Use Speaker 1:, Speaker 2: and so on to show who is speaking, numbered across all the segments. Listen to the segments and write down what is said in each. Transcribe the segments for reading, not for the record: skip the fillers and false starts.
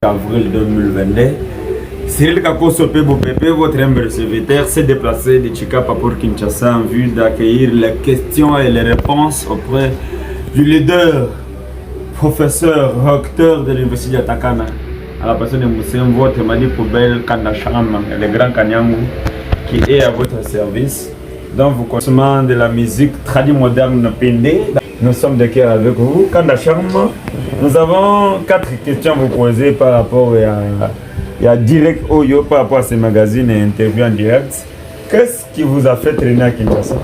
Speaker 1: avril 2022. Cyril Kakoso Pépé, votre humble serviteur, s'est déplacé de Chikapa pour Kinshasa en vue d'accueillir les questions et les réponses auprès du leader, professeur, recteur de l'université d'Atakana, à la personne de Moussem, votre Madi Poubelle Kandacham, le grand Kanyangu, qui est à votre service. Dans vos consommations de la musique traditionnelle moderne Pendé, nous sommes de cœur avec vous. Kandacham, nous avons 4 questions à vous poser par rapport à Direct Oyo, par rapport à ces magazines et interviews en direct. Qu'est-ce qui vous a fait traîner à Kinshasa?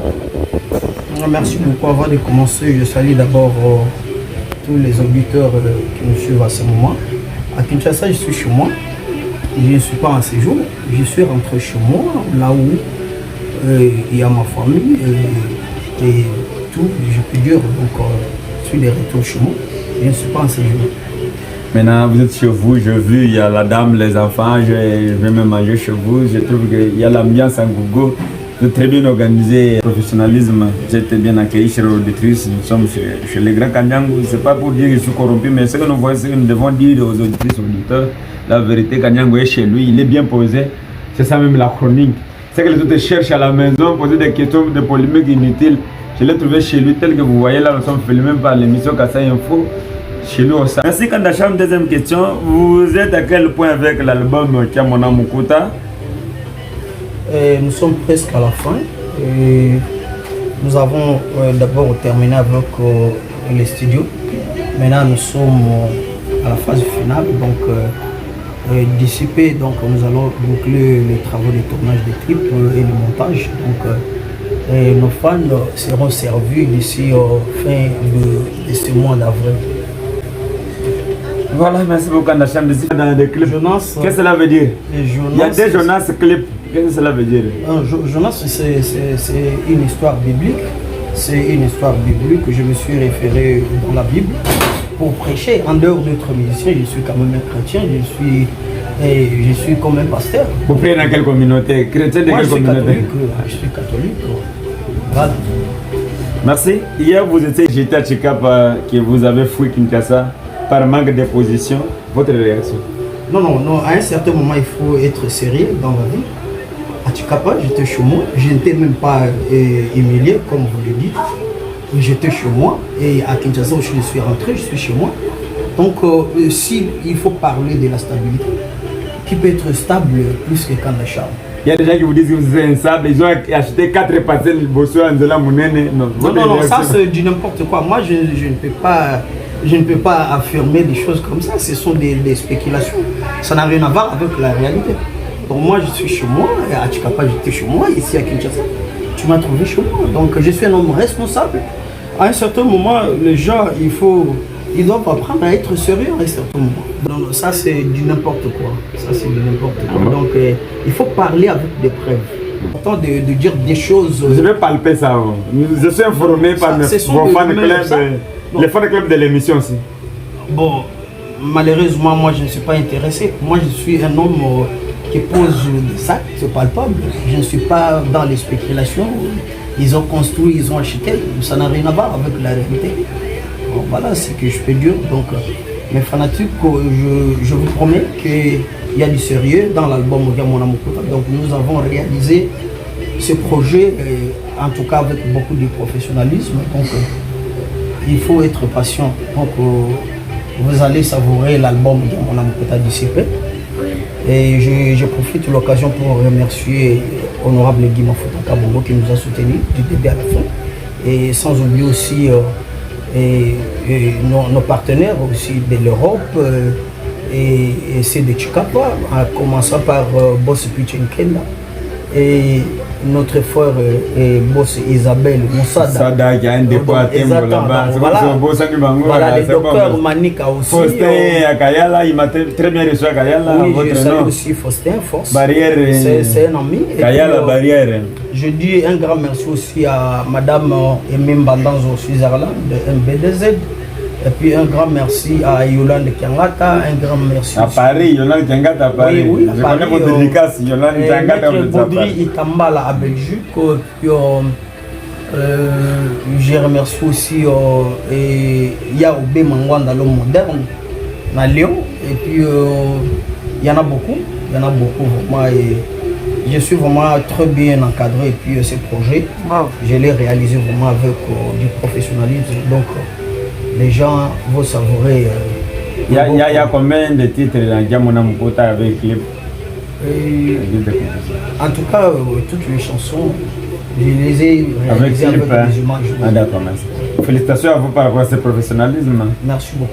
Speaker 2: Merci beaucoup. Avant de commencer, je salue d'abord tous les auditeurs qui nous suivent à ce moment. À Kinshasa, je suis chez moi. Je ne suis pas en séjour. Je suis rentré chez moi, là où il y a ma famille et tout, je peux dire. Donc, je suis de retour chez moi. Je ne suis pas en séjour.
Speaker 1: Maintenant, vous êtes chez vous, j'ai vu, il y a la dame, les enfants, je vais me manger chez vous. Je trouve qu'il y a l'ambiance en Gogo. Vous êtes très bien organisé, professionnalisme. Vous êtes bien accueilli chez l'auditrice. Nous sommes chez les grands Kanyangu. Ce n'est pas pour dire que je suis corrompu, mais ce que nous voyons, c'est que nous devons dire aux auditrices, aux auditeurs, la vérité. Kanyangu est chez lui, il est bien posé. C'est ça même la chronique. C'est que les autres cherchent à la maison, poser des questions, des polémiques inutiles. Je l'ai trouvé chez lui, tel que vous voyez là, nous sommes filmés par l'émission Kassai Info. Chez nous aussi. Merci Kandacham. Deuxième question, vous êtes à quel point avec l'album Kiamona Mukuta?
Speaker 2: Nous sommes presque à la fin. Et nous avons d'abord terminé avec les studios. Maintenant nous sommes à la phase finale. Donc d'ici peu, donc nous allons boucler les travaux de tournage des clips et le montage. Donc nos fans seront servis d'ici fin de ce mois d'avril.
Speaker 1: Voilà, merci beaucoup Kandacham. Dans des clips, Jonas, qu'est-ce que cela veut dire? Il y a des Jonas clips. Qu'est-ce que cela veut dire?
Speaker 2: Jonas, c'est une histoire biblique. C'est une histoire biblique que je me suis référé dans la Bible pour prêcher. En dehors d'être musicien, je suis quand même un chrétien. Je suis comme un pasteur.
Speaker 1: Vous priez dans quelle communauté? Chrétien de quelle communauté?
Speaker 2: Je suis catholique. Voilà.
Speaker 1: Merci. Hier, vous étiez à Chikapa, que vous avez fui Kinshasa par manque de position. Votre réaction?
Speaker 2: Non. À un certain moment, il faut être sérieux dans la vie. À Chikapa, j'étais chez moi. Je n'étais même pas humilié, comme vous le dites. J'étais chez moi. Et à Kinshasa, je suis rentré, je suis chez moi. Donc, s'il faut parler de la stabilité, qui peut être stable plus que Kandacham?
Speaker 1: Il y a des gens qui vous disent que vous êtes instable. Ils ont acheté 4 parcelles de Bosso en Zela Mounene.
Speaker 2: Non, ça c'est du n'importe quoi. Moi, je ne peux pas affirmer des choses comme ça. Ce sont des spéculations. Ça n'a rien à voir avec la réalité. Donc moi, je suis chez moi. À Chikapa, j'étais chez moi. Ici à Kinshasa, tu m'as trouvé chez moi. Donc je suis un homme responsable. À un certain moment, les gens, ils doivent apprendre à être sérieux à un certain moment. Donc ça, c'est du n'importe quoi. Ça, c'est du n'importe quoi. Donc il faut parler avec des preuves. C'est important de dire des choses.
Speaker 1: Je vais palper ça. Je suis informé par vos fans de club. Les fans de club de l'émission aussi.
Speaker 2: Bon, malheureusement, moi, je ne suis pas intéressé. Moi, je suis un homme qui pose des actes palpables. Je ne suis pas dans les spéculations. Ils ont construit, ils ont acheté. Ça n'a rien à voir avec la réalité. Bon, voilà ce que je peux dire. Donc, mes fanatiques, je vous promets qu'il y a du sérieux dans l'album Kiamona Mukuta. Donc, nous avons réalisé ce projet, en tout cas avec beaucoup de professionnalisme. Donc, il faut être patient. Donc, vous allez savourer l'album Kiamona Mukuta d'ici peu. Et je profite de l'occasion pour remercier Honorable Guy Mafuta Kabongo qui nous a soutenus du début à la fin. Et sans oublier aussi nos partenaires aussi de l'Europe et ceux de Chikapa, en commençant par Boss Pichenkenda et notre frère Boss Isabelle Moussada
Speaker 1: qui a un dépôt à Tembo là-bas.
Speaker 2: Voilà, le docteur Manika aussi.
Speaker 1: Faustin à Kayala, il m'a très bien reçu à Kayala.
Speaker 2: Oui, je salue aussi Faustin Force.
Speaker 1: Barrière.
Speaker 2: C'est un ami.
Speaker 1: Kayala Barrière.
Speaker 2: Je dis un grand merci aussi à Madame Emine Bandanzo Switzerland de MBDZ. Et puis un grand merci à Yolande Kiangata, un grand merci
Speaker 1: à Paris, Yolande Kiangata à Paris.
Speaker 2: Oui,
Speaker 1: je connais votre dédicace, Yolande Kiangata.
Speaker 2: Baudry Itambala à Belgique. Puis je remercie aussi Yaoubé Mangwanda, l'homme moderne, à Lyon. Et puis, il y en a beaucoup. Il y en a beaucoup vraiment. Et je suis vraiment très bien encadré. Et puis, ces projets, je les réalisé vraiment avec du professionnalisme. Donc, les gens vont savourer.
Speaker 1: Il y a combien de titres dans Diamona Mukota avec clip?
Speaker 2: En tout cas, toutes les chansons, je les ai réalisées avec des images.
Speaker 1: Ah, d'accord, merci. Félicitations à vous par rapport à ce professionnalisme.
Speaker 2: Merci beaucoup.